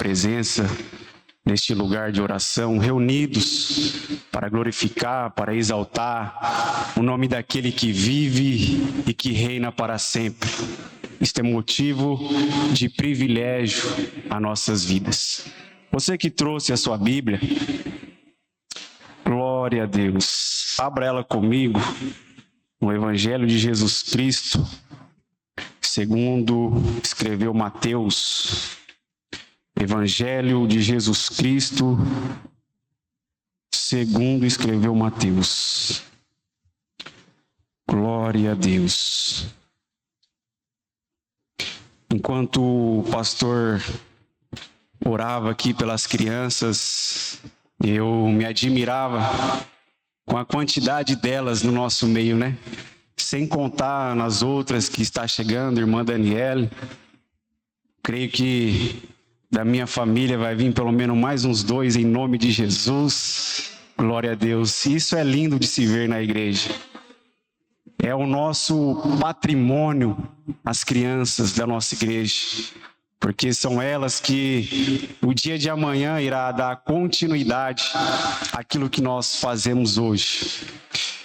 presença neste lugar de oração, reunidos para glorificar, para exaltar o nome daquele que vive e que reina para sempre. Isto é motivo de privilégio a nossas vidas. Você que trouxe a sua Bíblia, glória a Deus. Abra ela comigo no Evangelho de Jesus Cristo, segundo escreveu Mateus. Evangelho de Jesus Cristo, segundo escreveu Mateus. Glória a Deus. Enquanto o pastor orava aqui pelas crianças, eu me admirava com a quantidade delas no nosso meio, né? Sem contar nas outras que está chegando, irmã Daniele. Creio que da minha família vai vir pelo menos mais uns 2 em nome de Jesus. Glória a Deus. Isso é lindo de se ver na igreja. É o nosso patrimônio, as crianças da nossa igreja. Porque são elas que o dia de amanhã irá dar continuidade àquilo que nós fazemos hoje.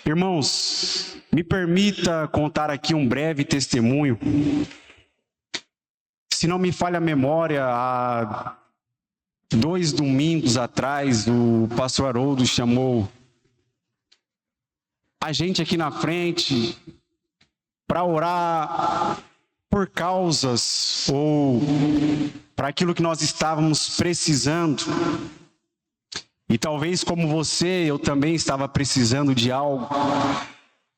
Irmãos, me permita contar aqui um breve testemunho. Se não me falha a memória, há 2 domingos atrás, o pastor Haroldo chamou a gente aqui na frente para orar por causas ou para aquilo que nós estávamos precisando. E talvez como você, eu também estava precisando de algo.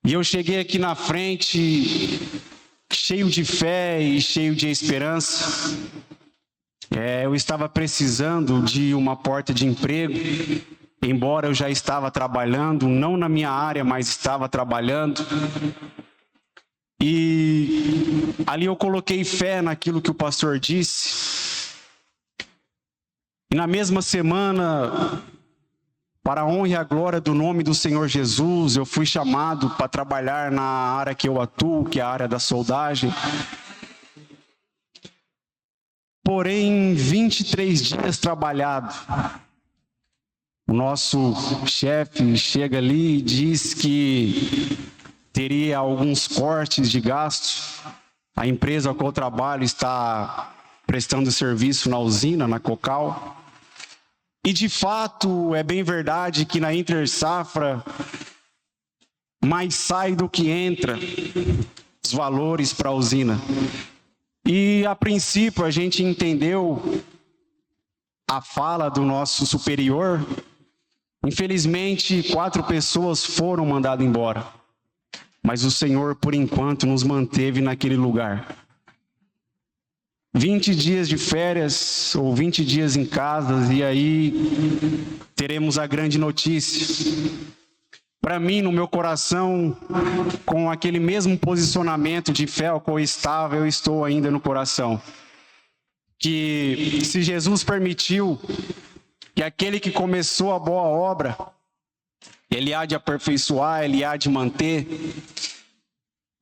E eu cheguei aqui na frente cheio de fé e cheio de esperança. Eu estava precisando de uma porta de emprego, embora eu já estava trabalhando, não na minha área, mas estava trabalhando. E ali eu coloquei fé naquilo que o pastor disse. E na mesma semana, para a honra e a glória do nome do Senhor Jesus, eu fui chamado para trabalhar na área que eu atuo, que é a área da soldagem. Porém, 23 dias trabalhado, o nosso chefe chega ali e diz que teria alguns cortes de gastos. A empresa a qual eu trabalho está prestando serviço na usina, na Cocal. E de fato, é bem verdade que na Intersafra mais sai do que entra os valores para a usina. E a princípio a gente entendeu a fala do nosso superior. Infelizmente, 4 pessoas foram mandadas embora. Mas o Senhor, por enquanto, nos manteve naquele lugar. 20 dias de férias ou 20 dias em casa, e aí teremos a grande notícia. Para mim, no meu coração, com aquele mesmo posicionamento de fé ao qual eu estava, eu estou ainda no coração. Que se Jesus permitiu que aquele que começou a boa obra, ele há de aperfeiçoar, ele há de manter.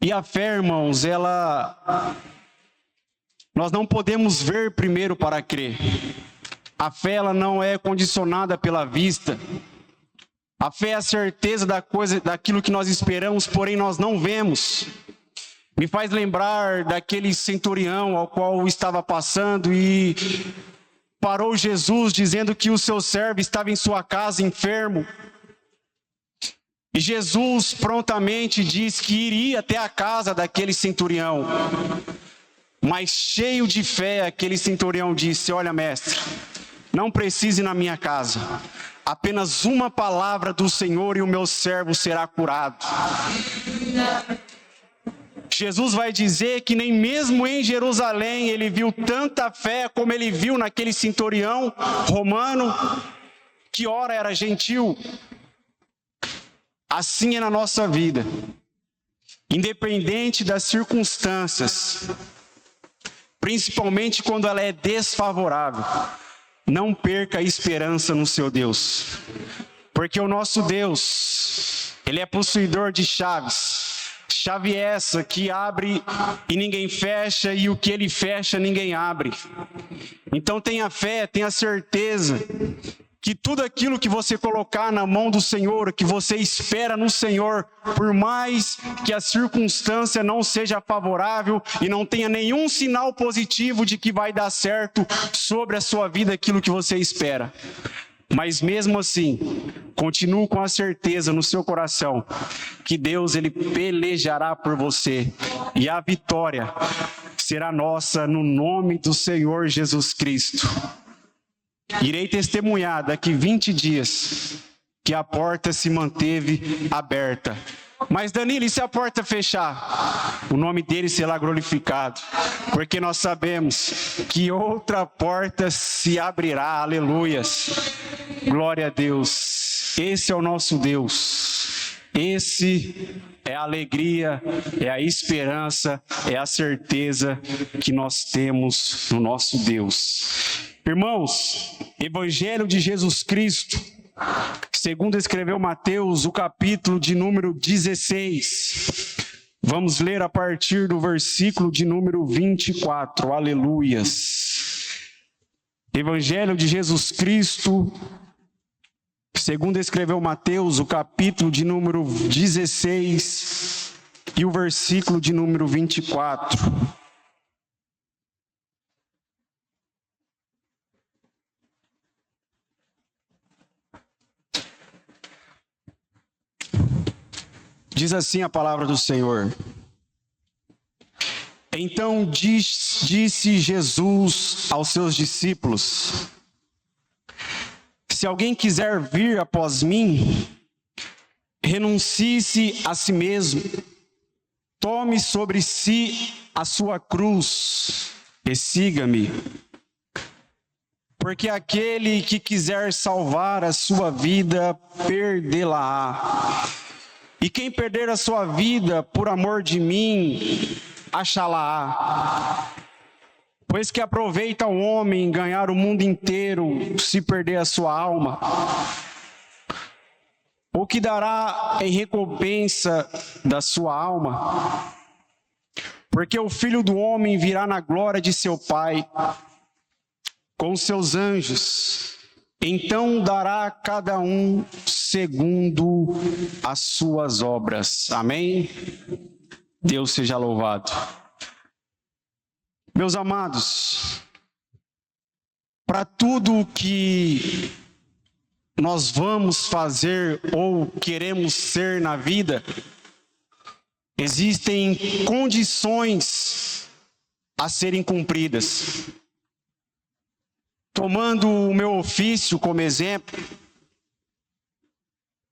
E a fé, irmãos, nós não podemos ver primeiro para crer. A fé, ela não é condicionada pela vista. A fé é a certeza daquilo que nós esperamos, porém nós não vemos. Me faz lembrar daquele centurião ao qual estava passando e parou Jesus dizendo que o seu servo estava em sua casa enfermo. E Jesus prontamente disse que iria até a casa daquele centurião. Mas cheio de fé, aquele centurião disse: olha, mestre, não precise ir na minha casa. Apenas uma palavra do Senhor e o meu servo será curado. Jesus vai dizer que nem mesmo em Jerusalém ele viu tanta fé como ele viu naquele centurião romano, que ora era gentil. Assim é na nossa vida. Independente das circunstâncias, principalmente quando ela é desfavorável, não perca a esperança no seu Deus. Porque o nosso Deus, Ele é possuidor de chaves Chave essa que abre e ninguém fecha, e o que ele fecha ninguém abre. Então tenha fé, tenha certeza que tudo aquilo que você colocar na mão do Senhor, que você espera no Senhor, por mais que a circunstância não seja favorável e não tenha nenhum sinal positivo de que vai dar certo sobre a sua vida aquilo que você espera, mas mesmo assim, continue com a certeza no seu coração que Deus, Ele pelejará por você e a vitória será nossa no nome do Senhor Jesus Cristo. Irei testemunhar daqui 20 dias que a porta se manteve aberta. Mas Danilo, e se a porta fechar? O nome dele será glorificado, porque nós sabemos que outra porta se abrirá, aleluias. Glória a Deus, esse é o nosso Deus, esse é a alegria, é a esperança, é a certeza que nós temos no nosso Deus. Irmãos, Evangelho de Jesus Cristo, segundo escreveu Mateus, o capítulo de número 16. Vamos ler a partir do versículo de número 24. Aleluias. Evangelho de Jesus Cristo, segundo escreveu Mateus, o capítulo de número 16 e o versículo de número 24. Diz assim a palavra do Senhor. Então disse Jesus aos seus discípulos: se alguém quiser vir após mim, renuncie-se a si mesmo, tome sobre si a sua cruz e siga-me. Porque aquele que quiser salvar a sua vida, perdê-la-á. E quem perder a sua vida por amor de mim, achá-la-á. Pois que aproveita o homem ganhar o mundo inteiro, se perder a sua alma? O que dará em recompensa da sua alma? Porque o Filho do Homem virá na glória de seu Pai, com seus anjos. Então dará a cada um segundo as suas obras. Amém? Deus seja louvado. Meus amados, para tudo que nós vamos fazer ou queremos ser na vida, existem condições a serem cumpridas. Tomando o meu ofício como exemplo,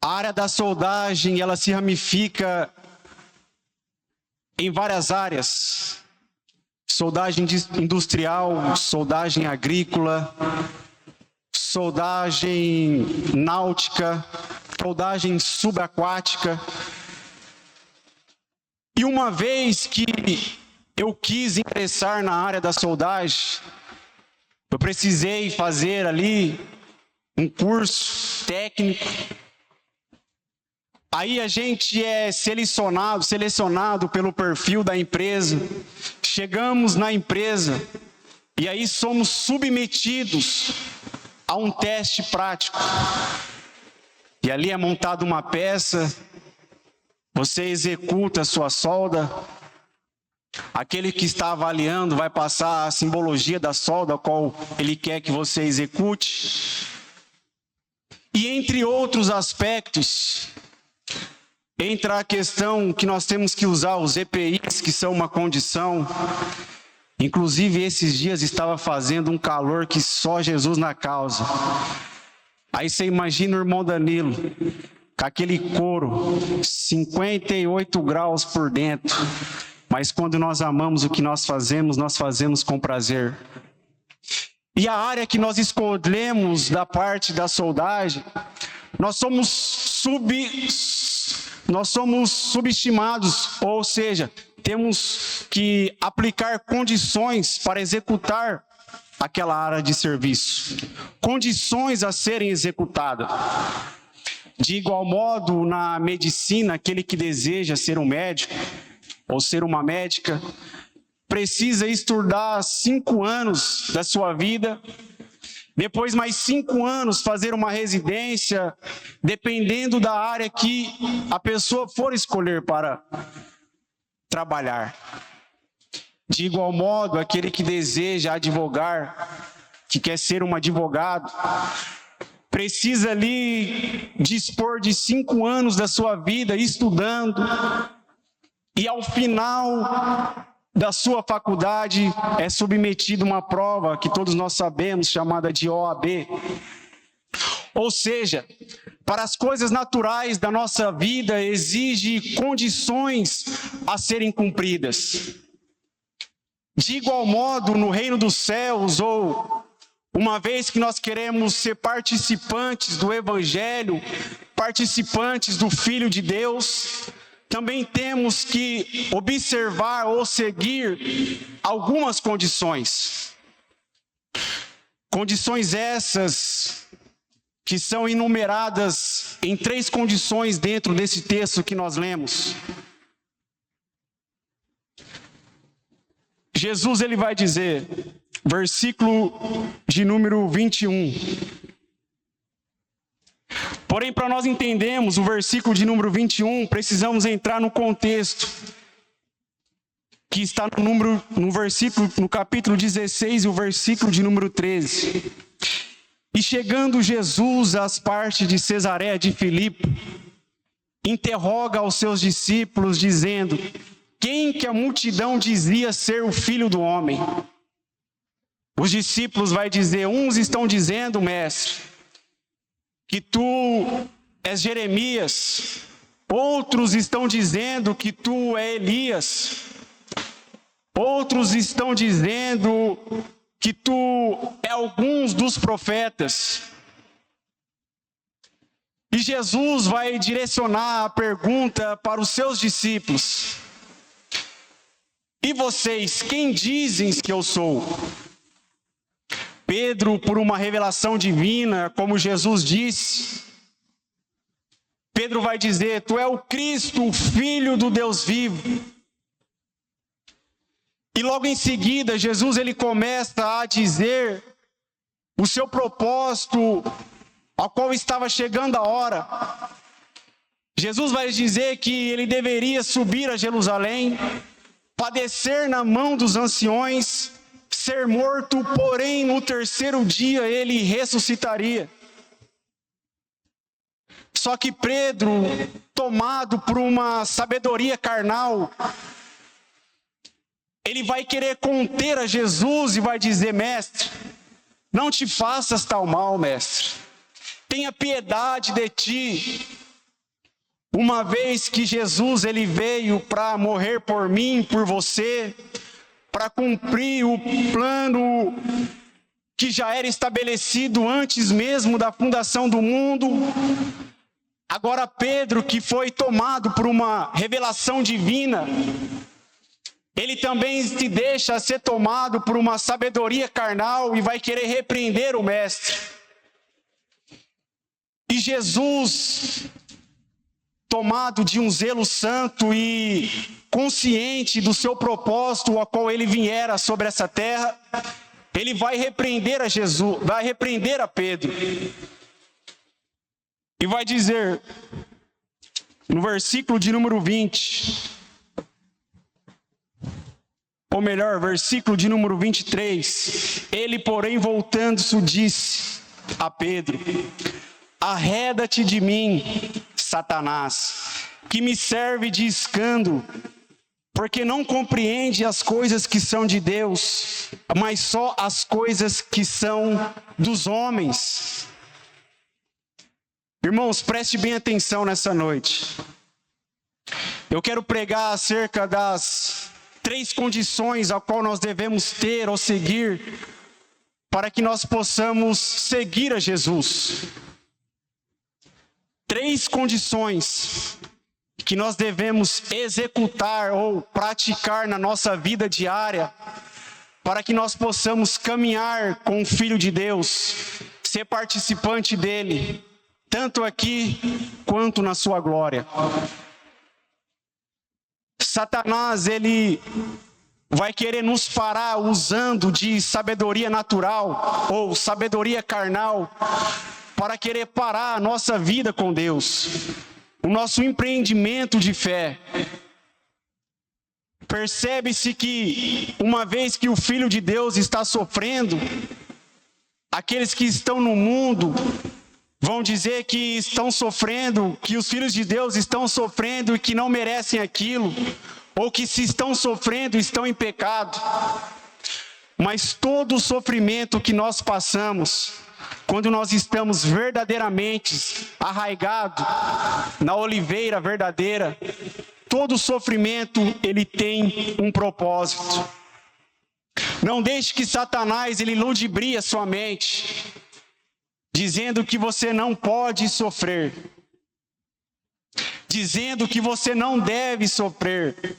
a área da soldagem, ela se ramifica em várias áreas. Soldagem industrial, soldagem agrícola, soldagem náutica, soldagem subaquática. E uma vez que eu quis ingressar na área da soldagem, eu precisei fazer ali um curso técnico. Aí a gente é selecionado pelo perfil da empresa. Chegamos na empresa e aí somos submetidos a um teste prático. E ali é montada uma peça, você executa a sua solda. Aquele que está avaliando vai passar a simbologia da solda, a qual ele quer que você execute. E entre outros aspectos, entra a questão que nós temos que usar os EPIs, que são uma condição. Inclusive, esses dias estava fazendo um calor que só Jesus na causa. Aí você imagina o irmão Danilo, com aquele couro, 58 graus por dentro. Mas quando nós amamos o que nós fazemos com prazer. E a área que nós escolhemos da parte da soldagem, nós somos subestimados, ou seja, temos que aplicar condições para executar aquela área de serviço. Condições a serem executadas. De igual modo, na medicina, aquele que deseja ser um médico ou ser uma médica precisa estudar 5 anos da sua vida, depois mais 5 anos fazer uma residência, dependendo da área que a pessoa for escolher para trabalhar. De igual modo, aquele que deseja advogar, que quer ser um advogado, precisa ali dispor de 5 anos da sua vida estudando, e ao final da sua faculdade é submetido a uma prova que todos nós sabemos, chamada de OAB. Ou seja, para as coisas naturais da nossa vida exige condições a serem cumpridas. De igual modo, no reino dos céus, ou uma vez que nós queremos ser participantes do Evangelho, participantes do Filho de Deus, também temos que observar ou seguir algumas condições. Condições essas que são enumeradas em 3 condições dentro desse texto que nós lemos. Jesus, ele vai dizer, versículo de número 21. Porém, para nós entendermos o versículo de número 21, precisamos entrar no contexto que está no capítulo 16 e o versículo de número 13. E chegando Jesus às partes de Cesareia de Filipe, interroga aos seus discípulos, dizendo: quem que a multidão dizia ser o Filho do Homem? Os discípulos vai dizer, uns estão dizendo, mestre, que tu és Jeremias, outros estão dizendo que tu és Elias, outros estão dizendo que tu é alguns dos profetas. E Jesus vai direcionar a pergunta para os seus discípulos: e vocês, quem dizem que eu sou? Pedro, por uma revelação divina, como Jesus disse, Pedro vai dizer: tu é o Cristo, o Filho do Deus vivo. E logo em seguida, Jesus ele começa a dizer o seu propósito, ao qual estava chegando a hora. Jesus vai dizer que ele deveria subir a Jerusalém, padecer na mão dos anciões, ser morto, porém no 3º dia ele ressuscitaria. Só que Pedro, tomado por uma sabedoria carnal, ele vai querer conter a Jesus e vai dizer: mestre, não te faças tal mal, mestre. Tenha piedade de ti. Uma vez que Jesus ele veio para morrer por mim, por você, para cumprir o plano que já era estabelecido antes mesmo da fundação do mundo. Agora Pedro, que foi tomado por uma revelação divina, ele também se deixa ser tomado por uma sabedoria carnal e vai querer repreender o mestre. E Jesus, tomado de um zelo santo e consciente do seu propósito, a qual ele viera sobre essa terra, ele vai repreender a Jesus, vai repreender a Pedro. E vai dizer, no versículo de número 20, ou melhor, versículo de número 23, ele, porém, voltando-se, disse a Pedro: arreda-te de mim, Satanás, que me serve de escândalo, porque não compreende as coisas que são de Deus, mas só as coisas que são dos homens. Irmãos, preste bem atenção nessa noite. Eu quero pregar acerca das 3 condições a qual nós devemos ter ou seguir para que nós possamos seguir a Jesus. 3 condições que nós devemos executar ou praticar na nossa vida diária para que nós possamos caminhar com o Filho de Deus, ser participante dele tanto aqui quanto na sua glória. Satanás, ele vai querer nos parar usando de sabedoria natural ou sabedoria carnal para querer parar a nossa vida com Deus, o nosso empreendimento de fé. Percebe-se que, uma vez que o Filho de Deus está sofrendo, aqueles que estão no mundo vão dizer que estão sofrendo, que os filhos de Deus estão sofrendo e que não merecem aquilo, ou que se estão sofrendo, estão em pecado. Mas todo o sofrimento que nós passamos, quando nós estamos verdadeiramente arraigados na oliveira verdadeira, todo sofrimento, ele tem um propósito. Não deixe que Satanás, ele ludibrie a sua mente, dizendo que você não pode sofrer, dizendo que você não deve sofrer.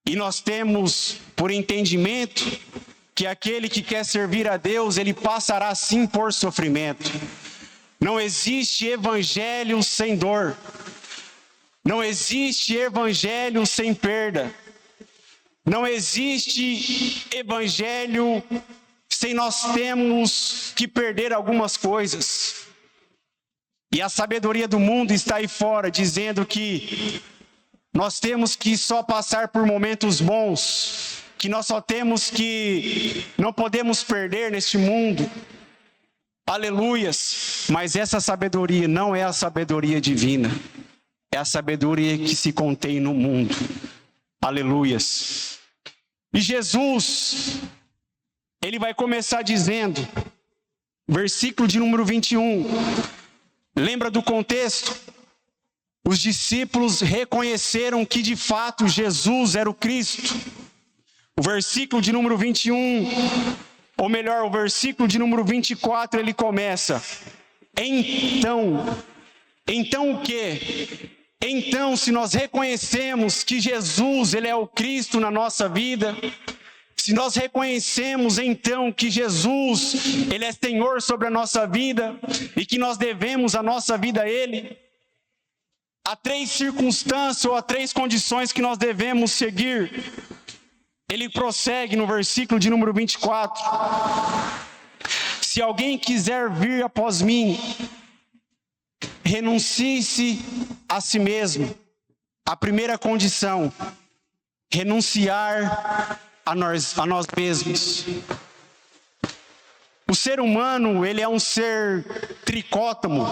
E nós temos por entendimento que aquele que quer servir a Deus, ele passará sim por sofrimento. Não existe evangelho sem dor. Não existe evangelho sem perda. Não existe evangelho sem nós termos que perder algumas coisas. E a sabedoria do mundo está aí fora, dizendo que nós temos que só passar por momentos bons, que nós só temos que, não podemos perder neste mundo. Aleluias! Mas essa sabedoria não é a sabedoria divina. É a sabedoria que se contém no mundo. Aleluias. E Jesus, ele vai começar dizendo, versículo de número 21. Lembra do contexto? Os discípulos reconheceram que de fato Jesus era o Cristo. O versículo de número 21, ou melhor, o versículo de número 24, ele começa. Então o quê? Então, se nós reconhecemos que Jesus, ele é o Cristo na nossa vida, se nós reconhecemos então que Jesus, ele é Senhor sobre a nossa vida e que nós devemos a nossa vida a ele, há 3 circunstâncias ou há 3 condições que nós devemos seguir. Ele prossegue no versículo de número 24. Se alguém quiser vir após mim, renuncie-se a si mesmo. A primeira condição, renunciar a nós mesmos. O ser humano, ele é um ser tricótomo,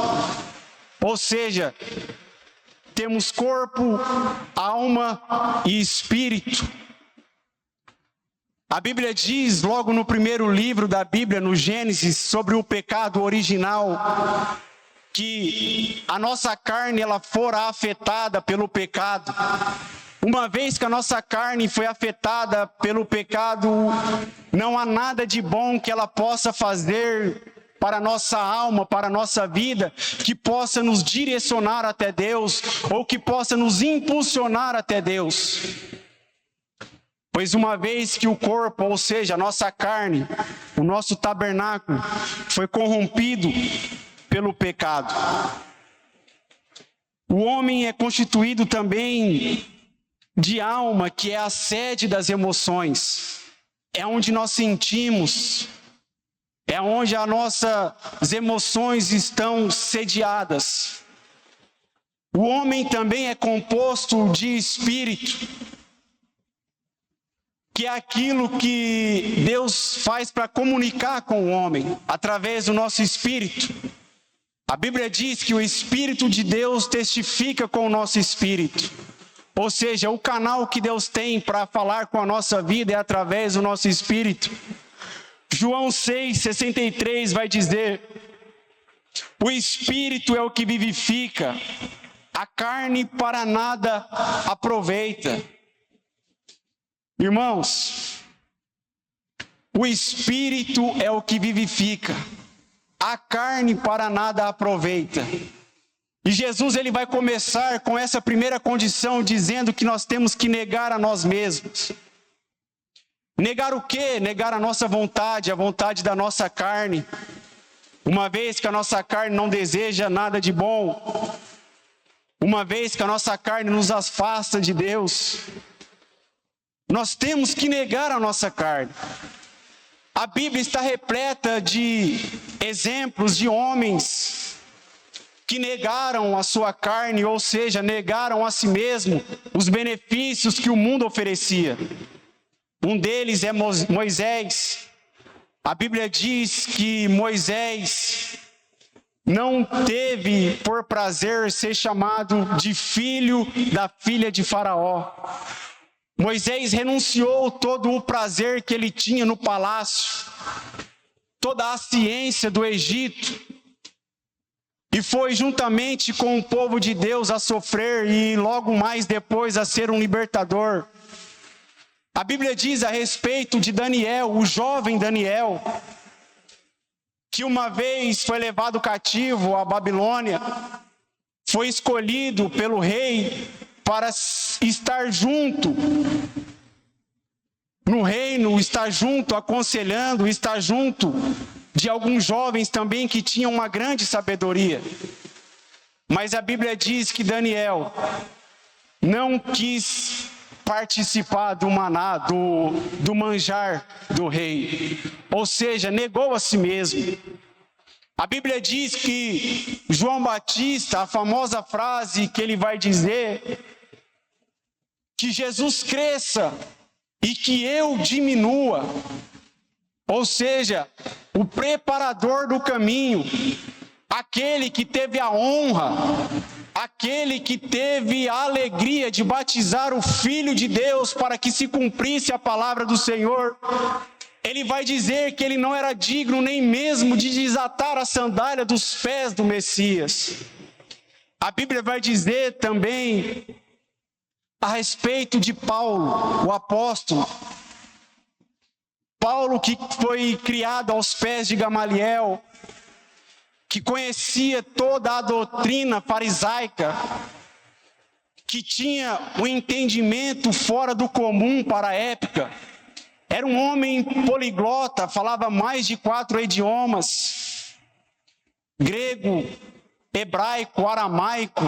ou seja, temos corpo, alma e espírito. A Bíblia diz, logo no primeiro livro da Bíblia, no Gênesis, sobre o pecado original, que a nossa carne, ela fora afetada pelo pecado. Uma vez que a nossa carne foi afetada pelo pecado, não há nada de bom que ela possa fazer para a nossa alma, para a nossa vida, que possa nos direcionar até Deus, ou que possa nos impulsionar até Deus. Pois uma vez que o corpo, ou seja, a nossa carne, o nosso tabernáculo, foi corrompido pelo pecado. O homem é constituído também de alma, que é a sede das emoções. É onde nós sentimos, é onde as nossas emoções estão sediadas. O homem também é composto de espírito, que é aquilo que Deus faz para comunicar com o homem, através do nosso espírito. A Bíblia diz que o Espírito de Deus testifica com o nosso espírito. Ou seja, o canal que Deus tem para falar com a nossa vida é através do nosso espírito. João 6,63 vai dizer: o espírito é o que vivifica, a carne para nada aproveita. Irmãos, o espírito é o que vivifica, a carne para nada aproveita. E Jesus, ele vai começar com essa primeira condição, dizendo que nós temos que negar a nós mesmos. Negar o quê? Negar a nossa vontade, a vontade da nossa carne. uma vez que a nossa carne não deseja nada de bom, uma vez que a nossa carne nos afasta de Deus, nós temos que negar a nossa carne. A Bíblia está repleta de exemplos de homens que negaram a sua carne, ou seja, negaram a si mesmo os benefícios que o mundo oferecia. Um deles é Moisés. A Bíblia diz que Moisés não teve por prazer ser chamado de filho da filha de Faraó. Moisés renunciou todo o prazer que ele tinha no palácio, toda a ciência do Egito, e foi juntamente com o povo de Deus a sofrer e logo mais depois a ser um libertador. A Bíblia diz a respeito de Daniel, o jovem Daniel, que uma vez foi levado cativo à Babilônia, foi escolhido pelo rei para estar junto no reino, estar junto, aconselhando, estar junto de alguns jovens também que tinham uma grande sabedoria. Mas a Bíblia diz que Daniel não quis participar do maná, do manjar do rei, ou seja, negou a si mesmo. A Bíblia diz que João Batista, a famosa frase que ele vai dizer, que Jesus cresça e que eu diminua, ou seja, o preparador do caminho, aquele que teve a honra, aquele que teve a alegria de batizar o Filho de Deus para que se cumprisse a palavra do Senhor, ele vai dizer que ele não era digno nem mesmo de desatar a sandália dos pés do Messias. A Bíblia vai dizer também a respeito de Paulo, o apóstolo. Paulo, que foi criado aos pés de Gamaliel, que conhecia toda a doutrina farisaica, que tinha um entendimento fora do comum para a época. Era um homem poliglota, falava mais de 4 idiomas: grego, hebraico, aramaico.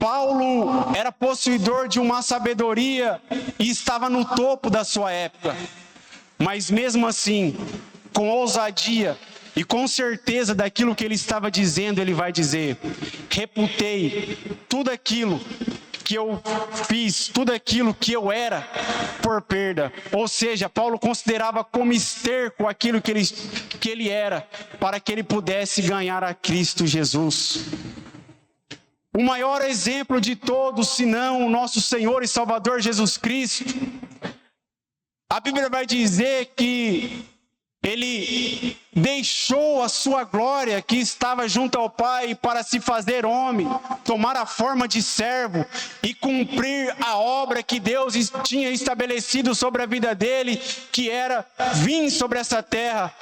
Paulo era possuidor de uma sabedoria e estava no topo da sua época. Mas mesmo assim, com ousadia e com certeza daquilo que ele estava dizendo, ele vai dizer: reputei tudo aquilo que eu fiz, tudo aquilo que eu era, por perda. Ou seja, Paulo considerava como esterco aquilo que ele era, para que ele pudesse ganhar a Cristo Jesus. O maior exemplo de todos, senão o nosso Senhor e Salvador Jesus Cristo, a Bíblia vai dizer que ele deixou a sua glória que estava junto ao Pai para se fazer homem, tomar a forma de servo e cumprir a obra que Deus tinha estabelecido sobre a vida dele, que era vir sobre essa terra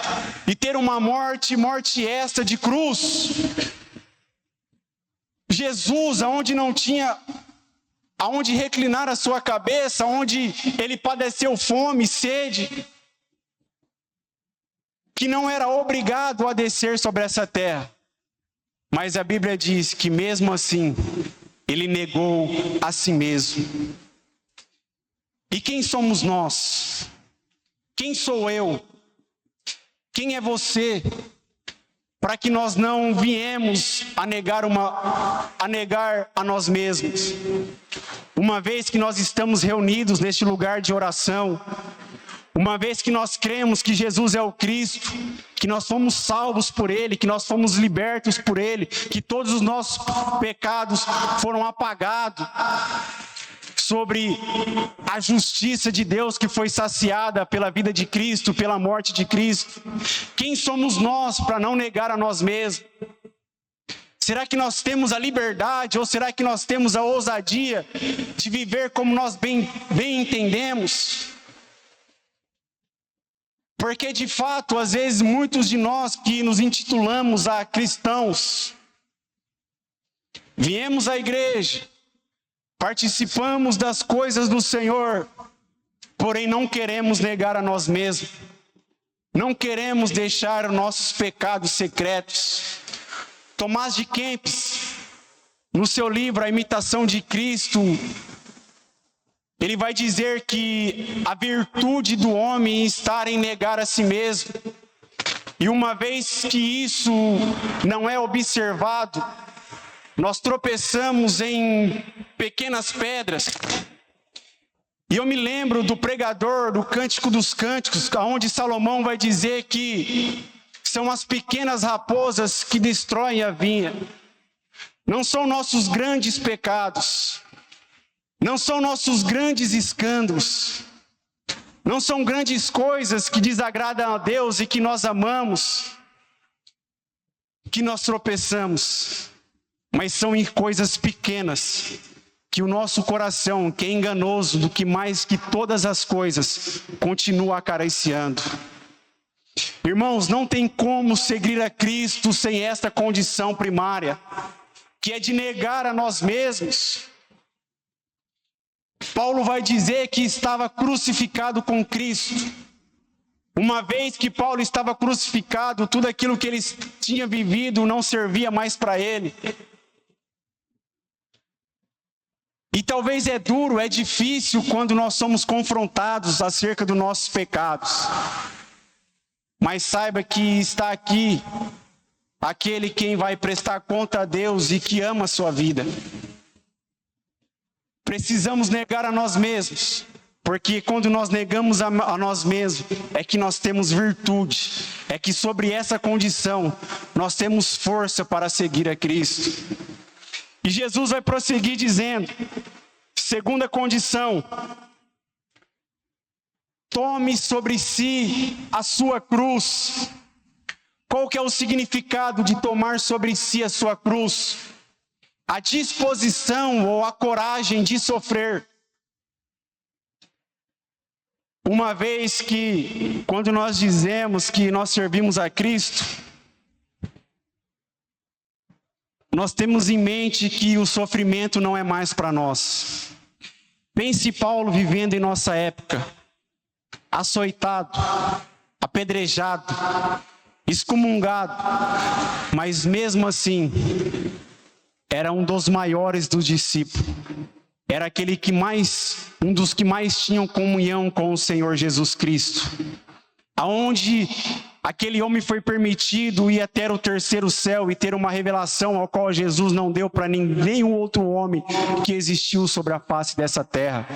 e ter uma morte esta de cruz. Jesus, aonde não tinha aonde reclinar a sua cabeça, onde ele padeceu fome, sede, que não era obrigado a descer sobre essa terra. Mas a Bíblia diz que mesmo assim, ele negou a si mesmo. E quem somos nós? Quem sou eu? Quem é você? Para que nós não viemos a negar a nós mesmos. Uma vez que nós estamos reunidos neste lugar de oração, uma vez que nós cremos que Jesus é o Cristo, que nós fomos salvos por Ele, que nós fomos libertos por Ele, que todos os nossos pecados foram apagados, sobre a justiça de Deus que foi saciada pela vida de Cristo, pela morte de Cristo. Quem somos nós para não negar a nós mesmos? Será que nós temos a liberdade ou será que nós temos a ousadia de viver como nós bem entendemos? Porque de fato, às vezes, muitos de nós que nos intitulamos a cristãos, viemos à igreja, participamos das coisas do Senhor, porém não queremos negar a nós mesmos. Não queremos deixar os nossos pecados secretos. Tomás de Kempis, no seu livro A Imitação de Cristo, ele vai dizer que a virtude do homem está em negar a si mesmo. E uma vez que isso não é observado, nós tropeçamos em pequenas pedras. E eu me lembro do pregador do Cântico dos Cânticos, onde Salomão vai dizer que são as pequenas raposas que destroem a vinha. Não são nossos grandes pecados, não são nossos grandes escândalos, não são grandes coisas que desagradam a Deus e que nós amamos, que nós tropeçamos, mas são em coisas pequenas, que o nosso coração, que é enganoso do que mais que todas as coisas, continua acariciando. Irmãos, não tem como seguir a Cristo sem esta condição primária, que é de negar a nós mesmos. Paulo vai dizer que estava crucificado com Cristo. Uma vez que Paulo estava crucificado, tudo aquilo que ele tinha vivido não servia mais para ele. E talvez é duro, é difícil quando nós somos confrontados acerca dos nossos pecados. Mas saiba que está aqui aquele quem vai prestar conta a Deus e que ama a sua vida. Precisamos negar a nós mesmos, porque quando nós negamos a nós mesmos, é que nós temos virtude, é que sobre essa condição nós temos força para seguir a Cristo. E Jesus vai prosseguir dizendo, segunda condição, tome sobre si a sua cruz. Qual que é o significado de tomar sobre si a sua cruz? A disposição ou a coragem de sofrer. Uma vez que, quando nós dizemos que nós servimos a Cristo, nós temos em mente que o sofrimento não é mais para nós. Pense Paulo vivendo em nossa época, açoitado, apedrejado, excomungado, mas mesmo assim, era um dos maiores dos discípulos. Era aquele que um dos que mais tinham comunhão com o Senhor Jesus Cristo. Aonde aquele homem foi permitido ir até o terceiro céu e ter uma revelação ao qual Jesus não deu para nenhum outro homem que existiu sobre a face dessa terra.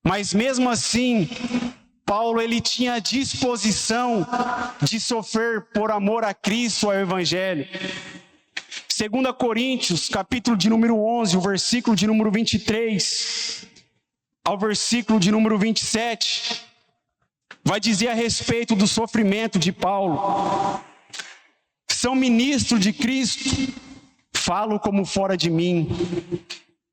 Mas mesmo assim, Paulo ele tinha a disposição de sofrer por amor a Cristo, ao Evangelho. 2 Coríntios, capítulo de número 11, o versículo de número 23 ao versículo de número 27, vai dizer a respeito do sofrimento de Paulo. Sou ministro de Cristo, falo como fora de mim,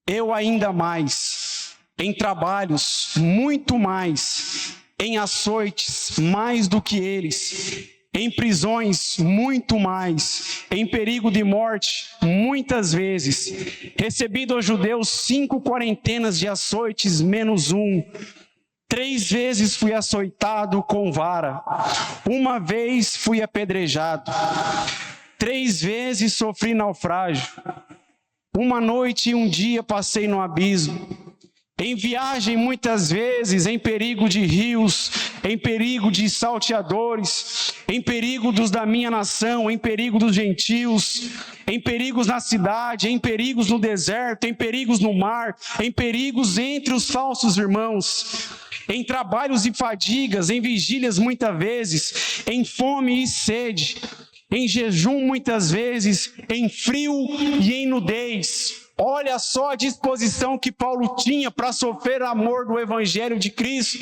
eu ainda mais, em trabalhos muito mais, em açoites mais do que eles, em prisões muito mais, em perigo de morte muitas vezes, recebido aos judeus 5 quarentenas de açoites menos 1, 3 vezes fui açoitado com vara, 1 vez fui apedrejado, 3 vezes sofri naufrágio, 1 noite e 1 dia passei no abismo, em viagem muitas vezes, em perigo de rios, em perigo de salteadores, em perigo dos da minha nação, em perigo dos gentios, em perigos na cidade, em perigos no deserto, em perigos no mar, em perigos entre os falsos irmãos, em trabalhos e fadigas, em vigílias muitas vezes, em fome e sede, em jejum muitas vezes, em frio e em nudez. Olha só a disposição que Paulo tinha para sofrer o amor do Evangelho de Cristo.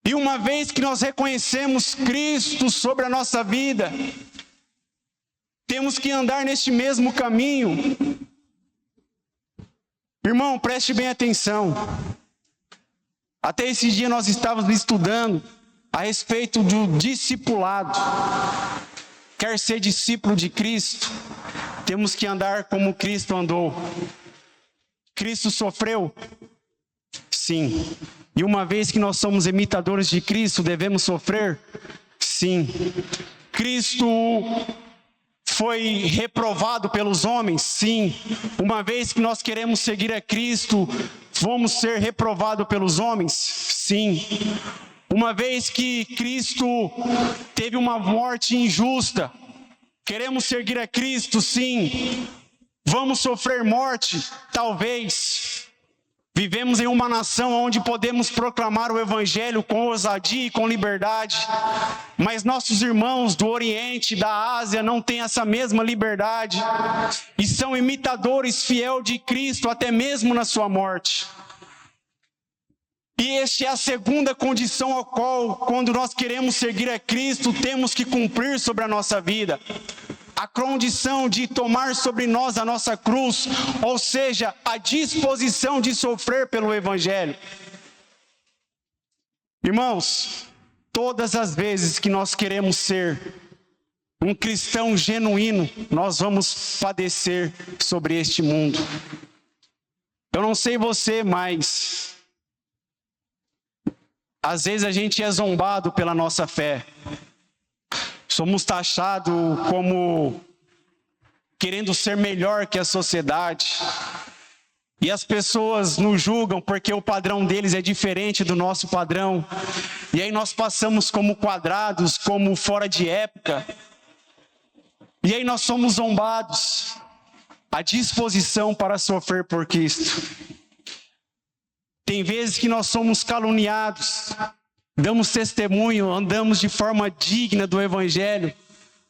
E uma vez que nós reconhecemos Cristo sobre a nossa vida, temos que andar neste mesmo caminho. Irmão, preste bem atenção. Até esse dia nós estávamos estudando a respeito do discipulado. Quer ser discípulo de Cristo? Temos que andar como Cristo andou. Cristo sofreu? Sim. E uma vez que nós somos imitadores de Cristo, devemos sofrer? Sim. Cristo foi reprovado pelos homens? Sim. Uma vez que nós queremos seguir a Cristo, vamos ser reprovados pelos homens? Sim. Uma vez que Cristo teve uma morte injusta, queremos seguir a Cristo? Sim. Vamos sofrer morte? Talvez. Vivemos em uma nação onde podemos proclamar o Evangelho com ousadia e com liberdade, mas nossos irmãos do Oriente, da Ásia, não têm essa mesma liberdade e são imitadores fiel de Cristo até mesmo na sua morte. E esta é a segunda condição ao qual, quando nós queremos seguir a Cristo, temos que cumprir sobre a nossa vida. A condição de tomar sobre nós a nossa cruz, ou seja, a disposição de sofrer pelo Evangelho. Irmãos, todas as vezes que nós queremos ser um cristão genuíno, nós vamos padecer sobre este mundo. Eu não sei você, mas às vezes a gente é zombado pela nossa fé. Somos taxados como querendo ser melhor que a sociedade. E as pessoas nos julgam porque o padrão deles é diferente do nosso padrão. E aí nós passamos como quadrados, como fora de época. E aí nós somos zombados. A disposição para sofrer por Cristo. Tem vezes que nós somos caluniados. Damos testemunho, andamos de forma digna do Evangelho,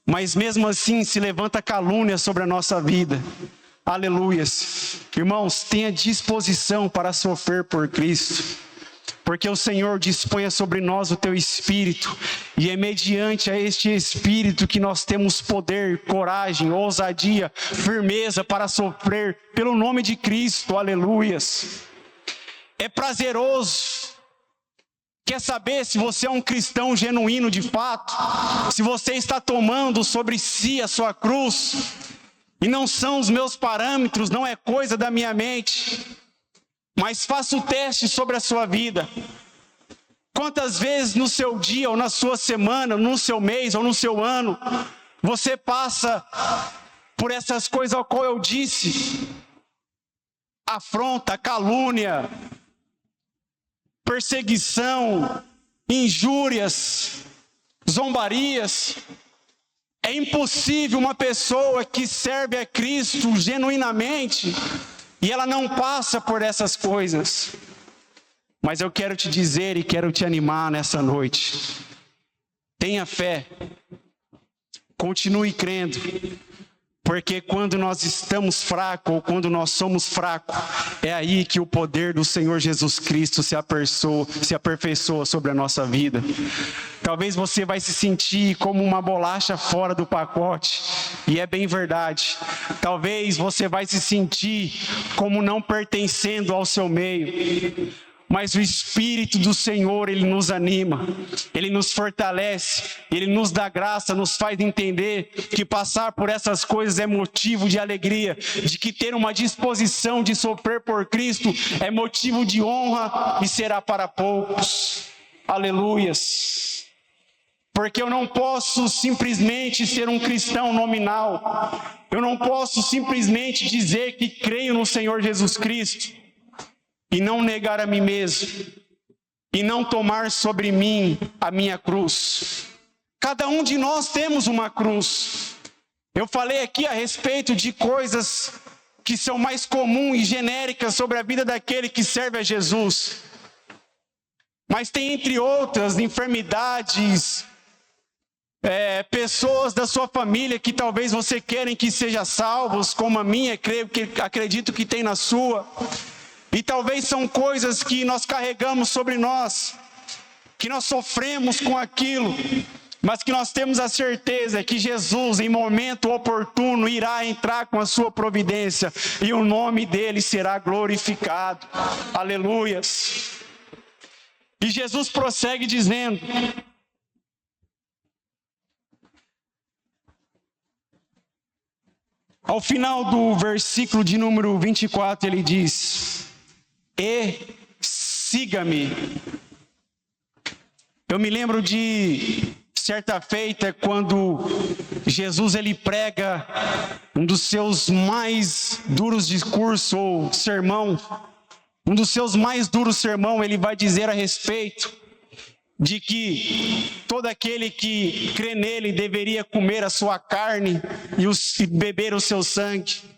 mas mesmo assim se levanta calúnia sobre a nossa vida. Aleluias. Irmãos, tenha disposição para sofrer por Cristo, porque o Senhor dispõe sobre nós o teu Espírito, e é mediante a este Espírito que nós temos poder, coragem, ousadia, firmeza para sofrer pelo nome de Cristo. Aleluias. É prazeroso. Quer saber se você é um cristão genuíno de fato? Se você está tomando sobre si a sua cruz? E não são os meus parâmetros, não é coisa da minha mente. Mas faça o teste sobre a sua vida. Quantas vezes no seu dia, ou na sua semana, no seu mês, ou no seu ano, você passa por essas coisas ao qual eu disse? Afronta, calúnia, perseguição, injúrias, zombarias. É impossível uma pessoa que serve a Cristo genuinamente e ela não passa por essas coisas. Mas eu quero te dizer e quero te animar nessa noite. Tenha fé, continue crendo. Porque quando nós estamos fracos, ou quando nós somos fracos, é aí que o poder do Senhor Jesus Cristo se aperfeiçoa sobre a nossa vida. Talvez você vai se sentir como uma bolacha fora do pacote, e é bem verdade. Talvez você vai se sentir como não pertencendo ao seu meio. Mas o Espírito do Senhor, Ele nos anima, Ele nos fortalece, Ele nos dá graça, nos faz entender que passar por essas coisas é motivo de alegria, de que ter uma disposição de sofrer por Cristo é motivo de honra e será para poucos. Aleluias. Porque eu não posso simplesmente ser um cristão nominal, eu não posso simplesmente dizer que creio no Senhor Jesus Cristo, e não negar a mim mesmo, e não tomar sobre mim a minha cruz. Cada um de nós temos uma cruz. Eu falei aqui a respeito de coisas que são mais comuns e genéricas sobre a vida daquele que serve a Jesus. Mas tem entre outras enfermidades, pessoas da sua família que talvez você querem que sejam salvos, como a minha, acredito que tem na sua. E talvez são coisas que nós carregamos sobre nós, que nós sofremos com aquilo, mas que nós temos a certeza que Jesus, em momento oportuno, irá entrar com a sua providência, e o nome dele será glorificado. Aleluias. E Jesus prossegue dizendo: ao final do versículo de número 24, ele diz: e siga-me. Eu me lembro de certa feita, quando Jesus ele prega um dos seus mais duros discursos ou sermão, um dos seus mais duros sermão, ele vai dizer a respeito de que todo aquele que crê nele deveria comer a sua carne e beber o seu sangue.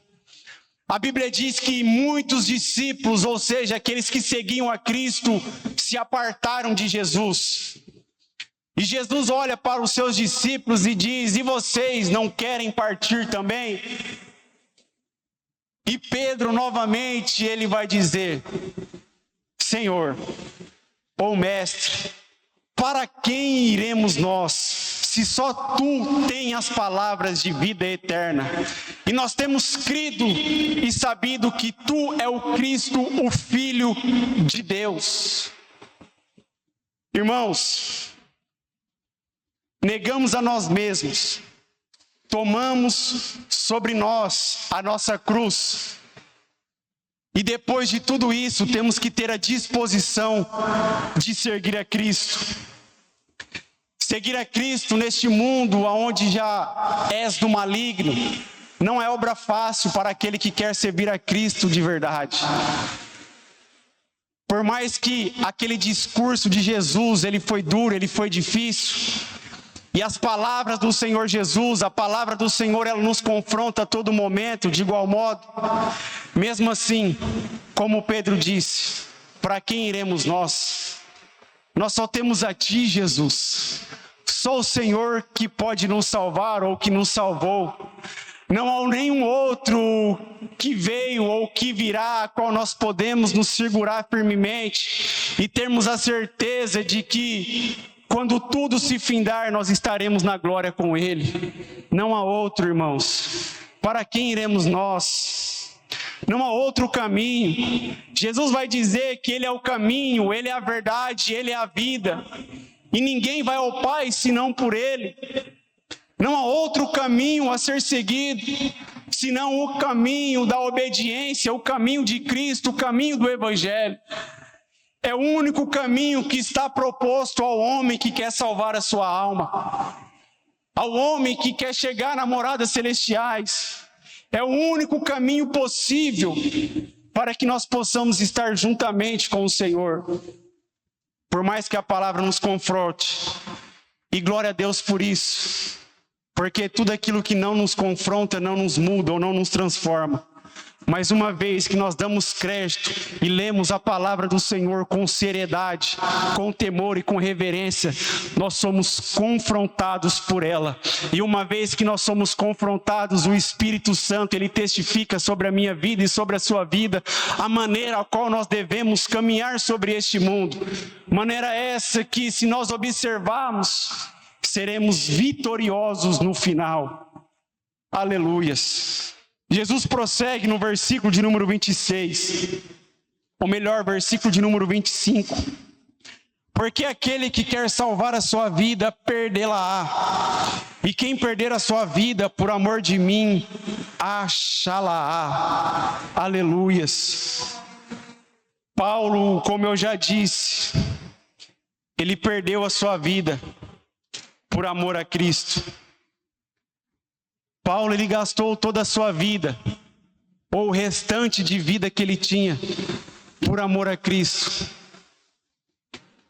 A Bíblia diz que muitos discípulos, ou seja, aqueles que seguiam a Cristo, se apartaram de Jesus. E Jesus olha para os seus discípulos e diz: e vocês não querem partir também? E Pedro novamente ele vai dizer: Senhor, ou Mestre, para quem iremos nós, se só Tu tens as palavras de vida eterna? E nós temos crido e sabido que Tu é o Cristo, o Filho de Deus. Irmãos, negamos a nós mesmos, tomamos sobre nós a nossa cruz, e depois de tudo isso, temos que ter a disposição de seguir a Cristo. Seguir a Cristo neste mundo onde já és do maligno, não é obra fácil para aquele que quer servir a Cristo de verdade. Por mais que aquele discurso de Jesus, ele foi duro, ele foi difícil, e as palavras do Senhor Jesus, a palavra do Senhor, ela nos confronta a todo momento, de igual modo. Mesmo assim, como Pedro disse, para quem iremos nós? Nós só temos a Ti, Jesus. Só o Senhor que pode nos salvar ou que nos salvou. Não há nenhum outro que veio ou que virá, a qual nós podemos nos segurar firmemente e termos a certeza de que quando tudo se findar, nós estaremos na glória com Ele. Não há outro, irmãos. Para quem iremos nós? Não há outro caminho. Jesus vai dizer que Ele é o caminho, Ele é a verdade, Ele é a vida. E ninguém vai ao Pai senão por Ele. Não há outro caminho a ser seguido, senão o caminho da obediência, o caminho de Cristo, o caminho do Evangelho. É o único caminho que está proposto ao homem que quer salvar a sua alma, ao homem que quer chegar na moradas celestiais. É o único caminho possível para que nós possamos estar juntamente com o Senhor. Por mais que a palavra nos confronte, e glória a Deus por isso, porque tudo aquilo que não nos confronta, não nos muda ou não nos transforma. Mas uma vez que nós damos crédito e lemos a palavra do Senhor com seriedade, com temor e com reverência, nós somos confrontados por ela. E uma vez que nós somos confrontados, o Espírito Santo, ele testifica sobre a minha vida e sobre a sua vida, a maneira a qual nós devemos caminhar sobre este mundo. Maneira essa que, se nós observarmos, seremos vitoriosos no final. Aleluias. Jesus prossegue no versículo de número 26, ou melhor, versículo de número 25. Porque aquele que quer salvar a sua vida, perdê-la-á. E quem perder a sua vida por amor de mim, achá-la-á. Aleluias. Paulo, como eu já disse, ele perdeu a sua vida por amor a Cristo. Paulo, ele gastou toda a sua vida, ou o restante de vida que ele tinha, por amor a Cristo.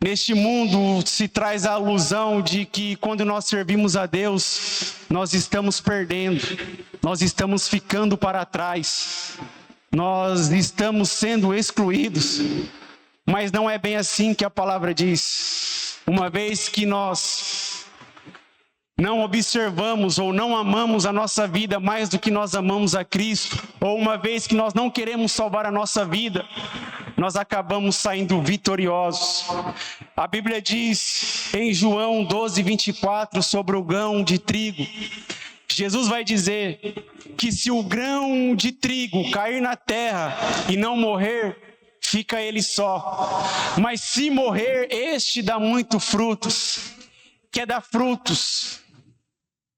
Neste mundo se traz a ilusão de que quando nós servimos a Deus, nós estamos perdendo, nós estamos ficando para trás, nós estamos sendo excluídos. Mas não é bem assim que a palavra diz. Uma vez que nós não observamos ou não amamos a nossa vida mais do que nós amamos a Cristo, ou uma vez que nós não queremos salvar a nossa vida, nós acabamos saindo vitoriosos. A Bíblia diz em João 12, 24, sobre o grão de trigo. Jesus vai dizer que se o grão de trigo cair na terra e não morrer, fica ele só. Mas se morrer, este dá muito frutos. Quer dar frutos?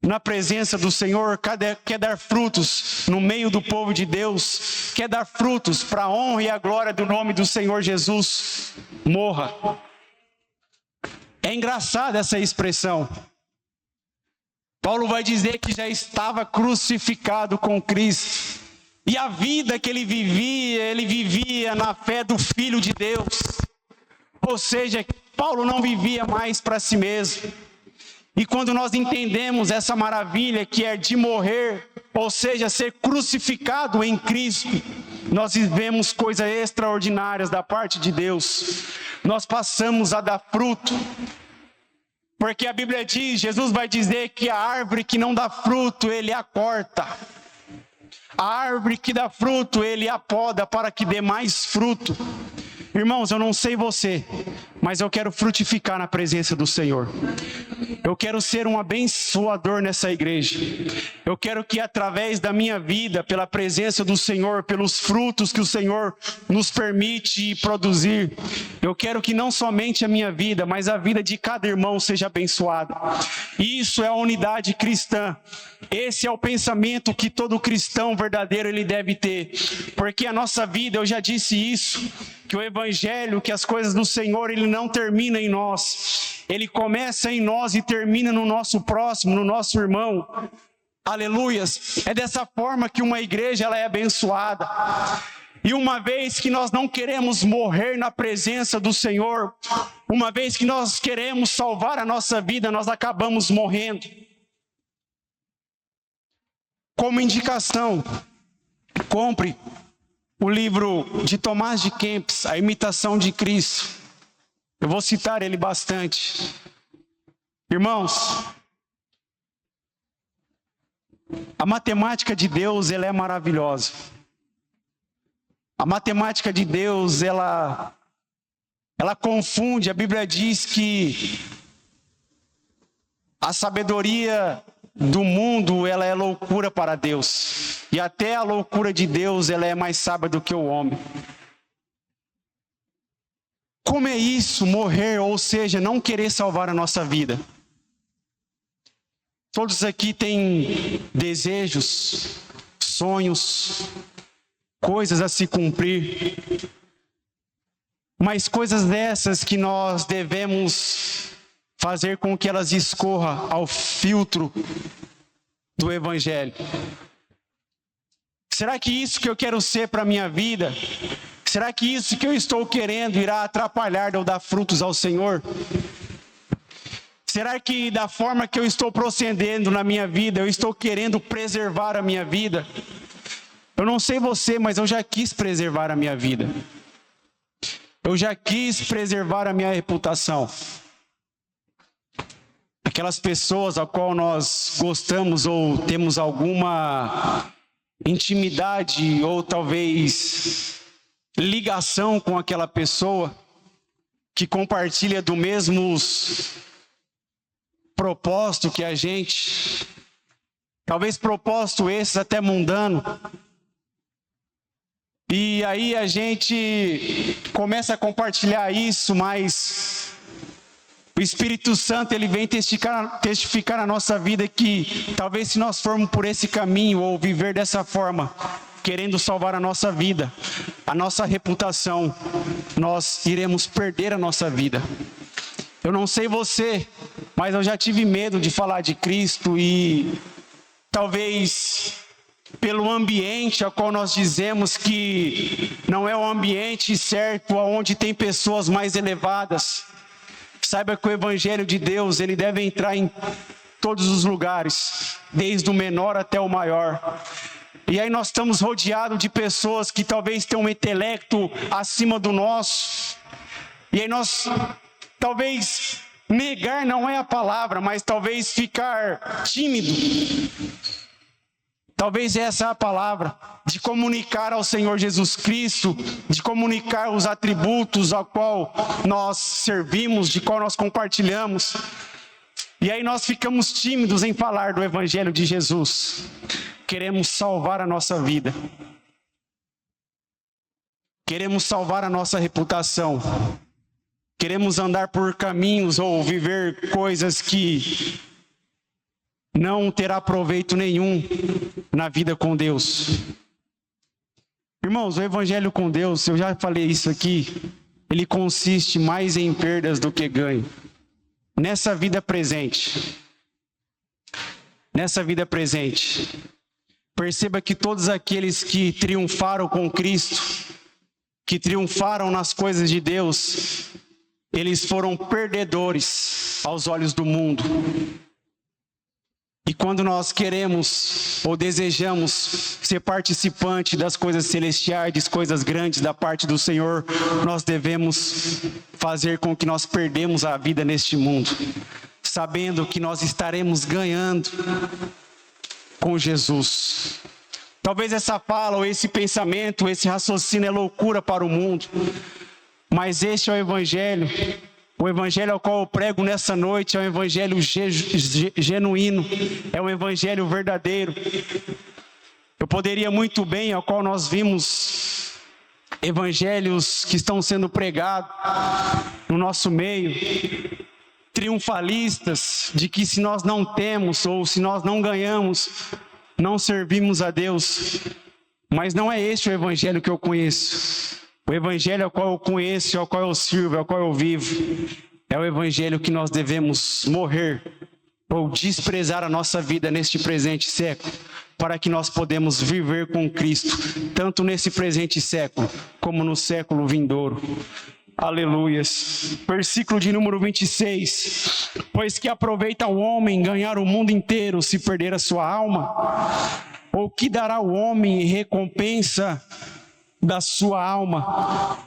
na presença do Senhor, quer dar frutos no meio do povo de Deus, quer dar frutos para a honra e a glória do nome do Senhor Jesus, morra. É engraçada essa expressão. Paulo vai dizer que já estava crucificado com Cristo. E a vida que ele vivia na fé do Filho de Deus. Ou seja, Paulo não vivia mais para si mesmo. E quando nós entendemos essa maravilha que é de morrer, ou seja, ser crucificado em Cristo, nós vivemos coisas extraordinárias da parte de Deus. Nós passamos a dar fruto. Porque a Bíblia diz, Jesus vai dizer que a árvore que não dá fruto, ele a corta. A árvore que dá fruto, ele a poda para que dê mais fruto. Irmãos, eu não sei você, mas eu quero frutificar na presença do Senhor. Eu quero ser um abençoador nessa igreja. Eu quero que através da minha vida, pela presença do Senhor, pelos frutos que o Senhor nos permite produzir, eu quero que não somente a minha vida, mas a vida de cada irmão seja abençoada. Isso é a unidade cristã. Esse é o pensamento que todo cristão verdadeiro ele deve ter. Porque a nossa vida, eu já disse isso, que o Evangelho, que as coisas do Senhor, ele não termina em nós. Ele começa em nós e termina no nosso próximo, no nosso irmão. Aleluias. É dessa forma que uma igreja ela é abençoada. E uma vez que nós não queremos morrer na presença do Senhor, uma vez que nós queremos salvar a nossa vida, nós acabamos morrendo. Como indicação, compre o livro de Tomás de Kempis, A Imitação de Cristo. Eu vou citar ele bastante. Irmãos, a matemática de Deus, ela é maravilhosa. A matemática de Deus, ela confunde. A Bíblia diz que a sabedoria do mundo, ela é loucura para Deus. E até a loucura de Deus, ela é mais sábia do que o homem. Como é isso, morrer, ou seja, não querer salvar a nossa vida? Todos aqui têm desejos, sonhos, coisas a se cumprir. Mas coisas dessas que nós devemos fazer com que elas escorram ao filtro do Evangelho. Será que isso que eu quero ser para a minha vida, será que isso que eu estou querendo irá atrapalhar de eu dar frutos ao Senhor? Será que da forma que eu estou procedendo na minha vida, eu estou querendo preservar a minha vida? Eu não sei você, mas eu já quis preservar a minha vida. Eu já quis preservar a minha reputação. Aquelas pessoas a qual nós gostamos ou temos alguma intimidade ou talvez ligação com aquela pessoa que compartilha do mesmo propósito que a gente, talvez propósito esses até mundano. E aí a gente começa a compartilhar isso, mas o Espírito Santo ele vem testificar na nossa vida que talvez se nós formos por esse caminho ou viver dessa forma, querendo salvar a nossa vida, a nossa reputação, nós iremos perder a nossa vida. Eu não sei você, mas eu já tive medo de falar de Cristo e talvez pelo ambiente ao qual nós dizemos que não é o ambiente certo, onde tem pessoas mais elevadas. Saiba que o Evangelho de Deus, ele deve entrar em todos os lugares, desde o menor até o maior. E aí nós estamos rodeados de pessoas que talvez tenham um intelecto acima do nosso. E aí nós, talvez, negar não é a palavra, mas talvez ficar tímido. Talvez essa é a palavra, de comunicar ao Senhor Jesus Cristo, de comunicar os atributos ao qual nós servimos, de qual nós compartilhamos. E aí nós ficamos tímidos em falar do Evangelho de Jesus. Queremos salvar a nossa vida. Queremos salvar a nossa reputação. Queremos andar por caminhos ou viver coisas que não terá proveito nenhum na vida com Deus. Irmãos, o evangelho com Deus, eu já falei isso aqui, ele consiste mais em perdas do que ganho. Nessa vida presente, perceba que todos aqueles que triunfaram com Cristo, que triunfaram nas coisas de Deus, eles foram perdedores aos olhos do mundo. E quando nós queremos ou desejamos ser participante das coisas celestiais, das coisas grandes da parte do Senhor, nós devemos fazer com que nós perdemos a vida neste mundo, sabendo que nós estaremos ganhando com Jesus. Talvez essa fala, ou esse pensamento, esse raciocínio é loucura para o mundo, mas este é o Evangelho. O Evangelho ao qual eu prego nessa noite é um Evangelho genuíno, é um Evangelho verdadeiro. Eu poderia muito bem, ao qual nós vimos evangelhos que estão sendo pregados no nosso meio, triunfalistas, de que se nós não temos ou se nós não ganhamos, não servimos a Deus. Mas não é este o Evangelho que eu conheço. O Evangelho ao qual eu conheço, ao qual eu sirvo, ao qual eu vivo, é o Evangelho que nós devemos morrer ou desprezar a nossa vida neste presente século, para que nós podemos viver com Cristo, tanto nesse presente século, como no século vindouro. Aleluias. Versículo de número 26. Pois que aproveita o homem ganhar o mundo inteiro se perder a sua alma? Ou que dará o homem em recompensa da sua alma?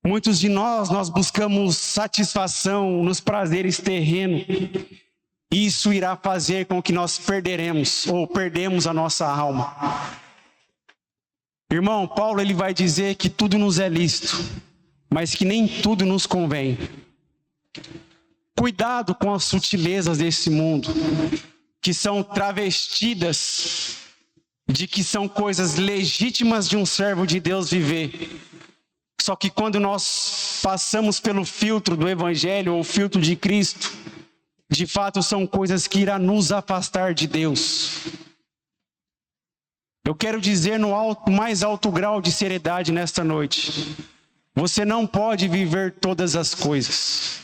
Muitos de nós buscamos satisfação nos prazeres terrenos. Isso irá fazer com que nós perdemos a nossa alma. Irmão, Paulo ele vai dizer que tudo nos é lícito, mas que nem tudo nos convém. Cuidado com as sutilezas desse mundo, que são travestidas de que são coisas legítimas de um servo de Deus viver. Só que quando nós passamos pelo filtro do Evangelho ou filtro de Cristo, de fato são coisas que irão nos afastar de Deus. Eu quero dizer no mais alto grau de seriedade nesta noite: você não pode viver todas as coisas.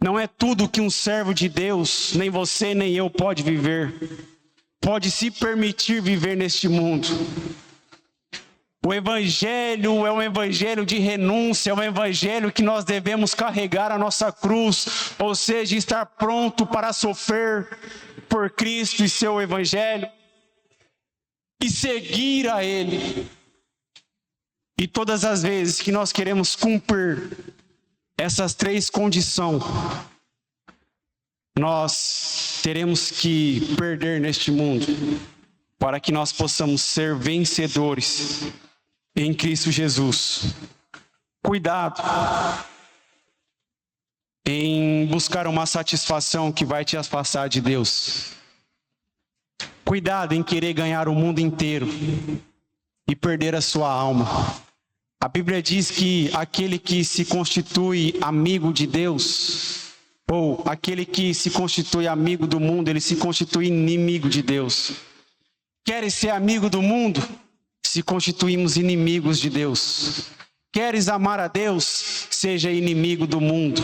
Não é tudo que um servo de Deus, nem você nem eu, pode viver. Pode se permitir viver neste mundo. O Evangelho é um Evangelho de renúncia, é um Evangelho que nós devemos carregar a nossa cruz, ou seja, estar pronto para sofrer por Cristo e seu Evangelho, e seguir a Ele. E todas as vezes que nós queremos cumprir essas três condições, nós teremos que perder neste mundo, para que nós possamos ser vencedores em Cristo Jesus. Cuidado em buscar uma satisfação que vai te afastar de Deus. Cuidado em querer ganhar o mundo inteiro e perder a sua alma. A Bíblia diz que aquele que se constitui amigo de Deus, ou aquele que se constitui amigo do mundo, ele se constitui inimigo de Deus. Queres ser amigo do mundo? Se constituímos inimigos de Deus. Queres amar a Deus? Seja inimigo do mundo.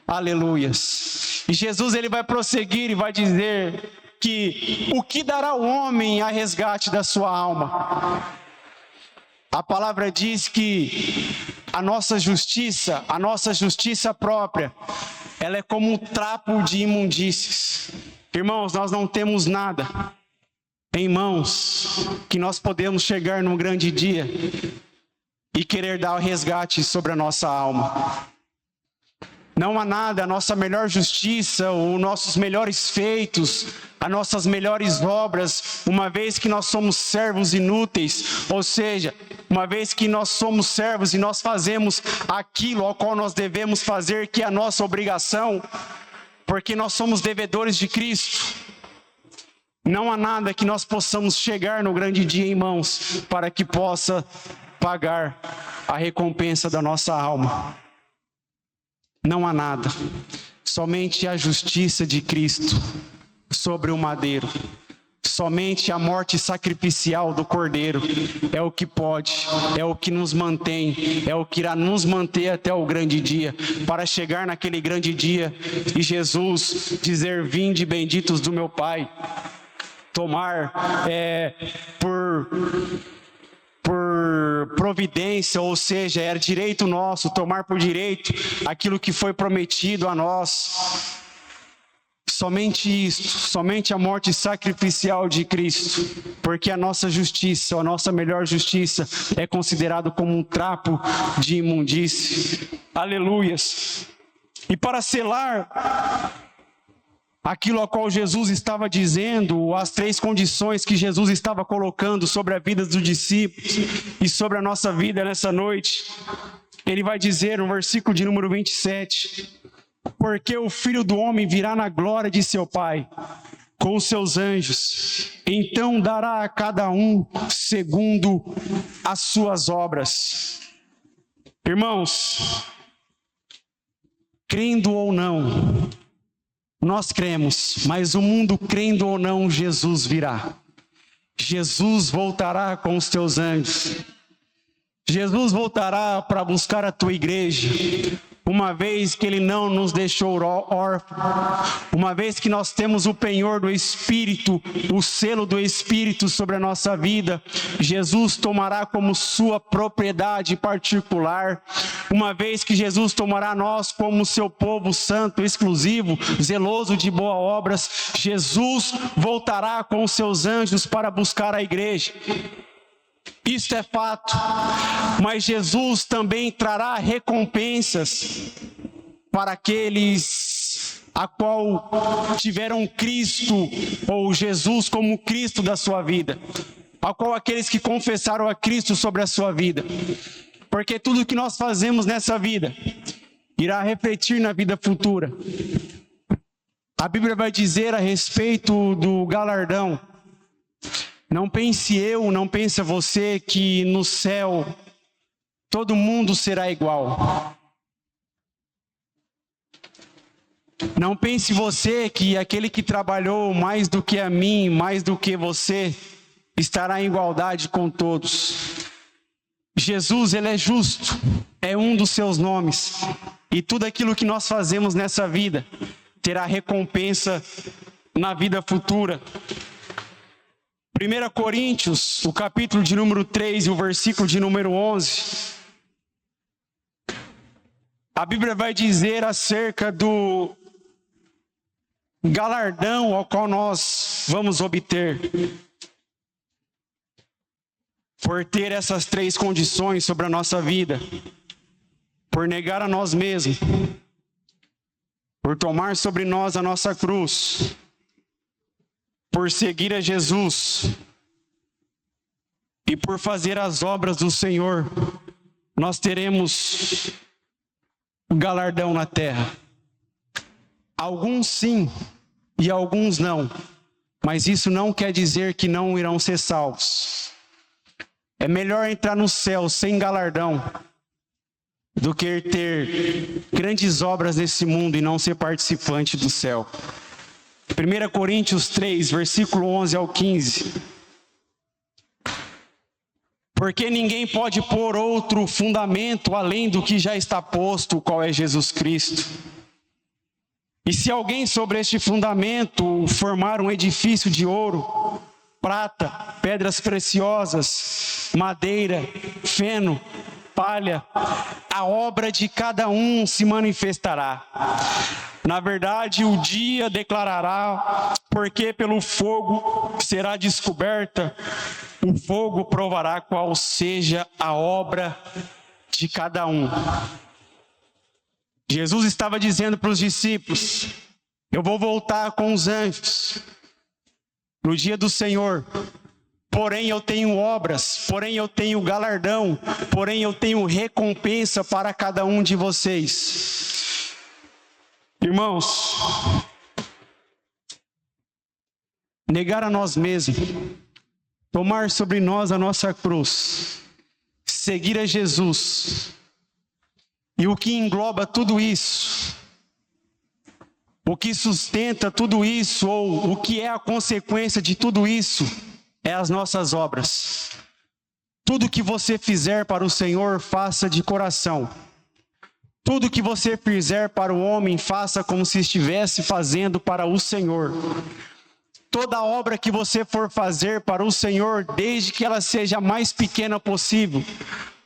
Aleluias. E Jesus ele vai prosseguir e vai dizer que o que dará o homem a resgate da sua alma? A palavra diz que a nossa justiça própria, ela é como um trapo de imundícies. Irmãos, nós não temos nada em mãos que nós podemos chegar num grande dia e querer dar o resgate sobre a nossa alma. Não há nada, a nossa melhor justiça, os nossos melhores feitos, as nossas melhores obras, uma vez que nós somos servos inúteis, ou seja, uma vez que nós somos servos e nós fazemos aquilo ao qual nós devemos fazer, que é a nossa obrigação, porque nós somos devedores de Cristo. Não há nada que nós possamos chegar no grande dia em mãos para que possa pagar a recompensa da nossa alma. Não há nada. Somente a justiça de Cristo sobre o madeiro, somente a morte sacrificial do Cordeiro é o que pode, é o que nos mantém, é o que irá nos manter até o grande dia, para chegar naquele grande dia e Jesus dizer: vinde benditos do meu Pai, tomar por providência, ou seja, era direito nosso, tomar por direito aquilo que foi prometido a nós. Somente isto, somente a morte sacrificial de Cristo, porque a nossa justiça, a nossa melhor justiça, é considerado como um trapo de imundície. Aleluias! E para selar aquilo a qual Jesus estava dizendo, as 3 condições que Jesus estava colocando sobre a vida dos discípulos e sobre a nossa vida nessa noite, ele vai dizer no versículo de número 27, porque o Filho do Homem virá na glória de seu Pai, com os seus anjos, então dará a cada um segundo as suas obras. Irmãos, crendo ou não, nós cremos, mas o mundo crendo ou não, Jesus virá. Jesus voltará com os teus anjos. Jesus voltará para buscar a tua igreja, uma vez que Ele não nos deixou órfãos, uma vez que nós temos o penhor do Espírito, o selo do Espírito sobre a nossa vida, Jesus tomará como sua propriedade particular, uma vez que Jesus tomará nós como seu povo santo, exclusivo, zeloso de boas obras, Jesus voltará com os seus anjos para buscar a igreja. Isto é fato, mas Jesus também trará recompensas para aqueles a qual tiveram Cristo ou Jesus como Cristo da sua vida, a qual aqueles que confessaram a Cristo sobre a sua vida, porque tudo que nós fazemos nessa vida irá refletir na vida futura. A Bíblia vai dizer a respeito do galardão. Não pense eu, não pense você que no céu todo mundo será igual. Não pense você que aquele que trabalhou mais do que a mim, mais do que você, estará em igualdade com todos. Jesus, Ele é justo, é um dos seus nomes. E tudo aquilo que nós fazemos nessa vida terá recompensa na vida futura. 1 Coríntios, o capítulo de número 3 e o versículo de número 11. A Bíblia vai dizer acerca do galardão ao qual nós vamos obter por ter essas 3 condições sobre a nossa vida: por negar a nós mesmos, por tomar sobre nós a nossa cruz, por seguir a Jesus e por fazer as obras do Senhor. Nós teremos o galardão na terra. Alguns sim e alguns não, mas isso não quer dizer que não irão ser salvos. É melhor entrar no céu sem galardão do que ter grandes obras nesse mundo e não ser participante do céu. 1 Coríntios 3, versículo 11 ao 15. Porque ninguém pode pôr outro fundamento além do que já está posto, o qual é Jesus Cristo. E se alguém sobre este fundamento formar um edifício de ouro, prata, pedras preciosas, madeira, feno, palha, a obra de cada um se manifestará. Na verdade, o dia declarará, porque pelo fogo será descoberta, o fogo provará qual seja a obra de cada um. Jesus estava dizendo para os discípulos: eu vou voltar com os anjos no dia do Senhor, porém eu tenho obras, porém eu tenho galardão, porém eu tenho recompensa para cada um de vocês. Irmãos, negar a nós mesmos, tomar sobre nós a nossa cruz, seguir a Jesus, e o que engloba tudo isso O que sustenta tudo isso, ou o que é a consequência de tudo isso, é as nossas obras. Tudo que você fizer para o Senhor, faça de coração. Tudo que você fizer para o homem, faça como se estivesse fazendo para o Senhor. Toda obra que você for fazer para o Senhor, desde que ela seja a mais pequena possível,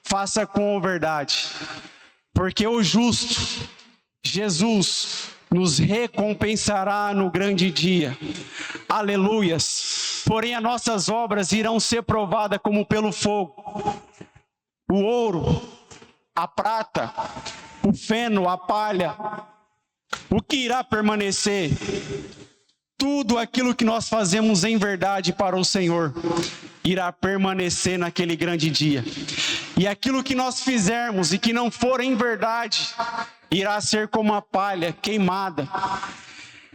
faça com verdade. Porque o justo, Jesus, nos recompensará no grande dia. Aleluias! Porém, as nossas obras irão ser provadas como pelo fogo. O ouro, a prata, o feno, a palha, o que irá permanecer? Tudo aquilo que nós fazemos em verdade para o Senhor irá permanecer naquele grande dia. E aquilo que nós fizermos e que não for em verdade, irá ser como a palha queimada.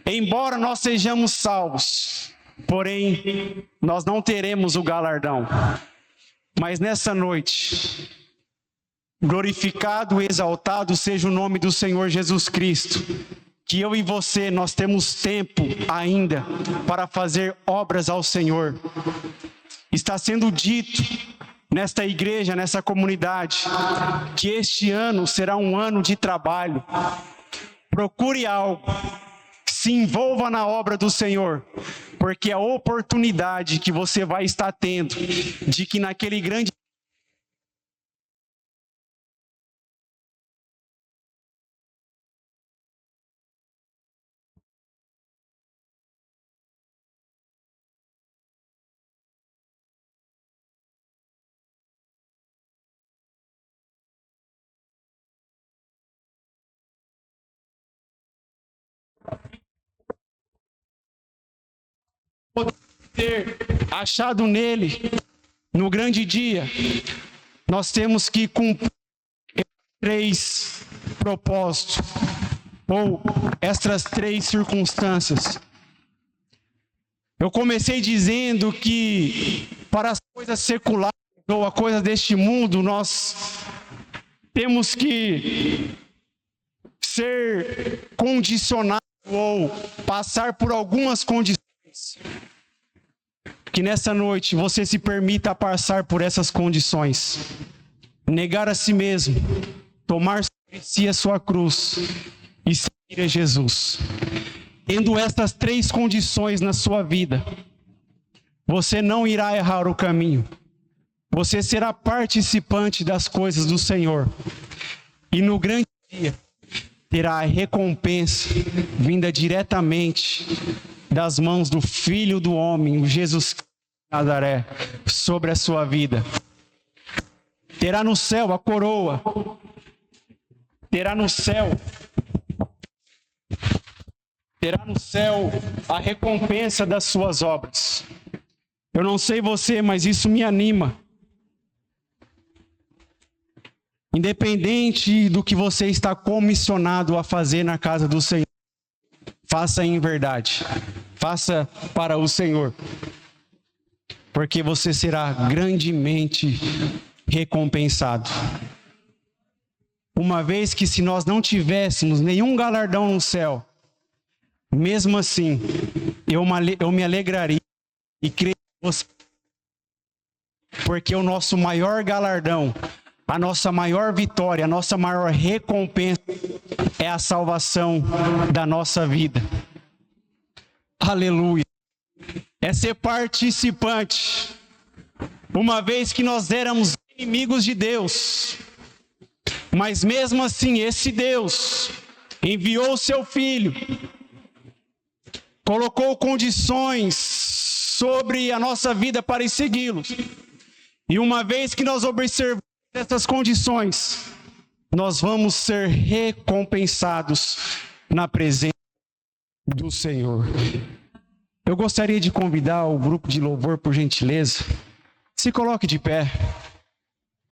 Embora nós sejamos salvos, porém, nós não teremos o galardão. Mas nessa noite, glorificado e exaltado seja o nome do Senhor Jesus Cristo, que eu e você, nós temos tempo ainda para fazer obras ao Senhor. Está sendo dito nesta igreja, nessa comunidade, que este ano será um ano de trabalho. Procure algo, se envolva na obra do Senhor, porque a oportunidade que você vai estar tendo de que naquele grande ter achado nele, no grande dia, nós temos que cumprir 3 propósitos, ou estas 3 circunstâncias. Eu comecei dizendo que para as coisas seculares, ou a coisa deste mundo, nós temos que ser condicionados, ou passar por algumas condições. Que nessa noite você se permita passar por essas condições. Negar a si mesmo, tomar sobre si a sua cruz e seguir a Jesus. Tendo estas 3 condições na sua vida, você não irá errar o caminho. Você será participante das coisas do Senhor. E no grande dia, terá a recompensa vinda diretamente das mãos do Filho do Homem, o Jesus Cristo de Nazaré, sobre a sua vida. Terá no céu a coroa, terá no céu a recompensa das suas obras. Eu não sei você, mas isso me anima. Independente do que você está comissionado a fazer na casa do Senhor, faça em verdade, faça para o Senhor, porque você será grandemente recompensado. Uma vez que se nós não tivéssemos nenhum galardão no céu, mesmo assim, eu me alegraria e creio em você, porque o nosso maior galardão, a nossa maior vitória, a nossa maior recompensa é a salvação da nossa vida. Aleluia. É ser participante. Uma vez que nós éramos inimigos de Deus, mas mesmo assim esse Deus enviou o seu Filho, colocou condições sobre a nossa vida para segui-lo. E uma vez que nós observamos essas condições, nós vamos ser recompensados na presença do Senhor. Eu gostaria de convidar o grupo de louvor, por gentileza, se coloque de pé.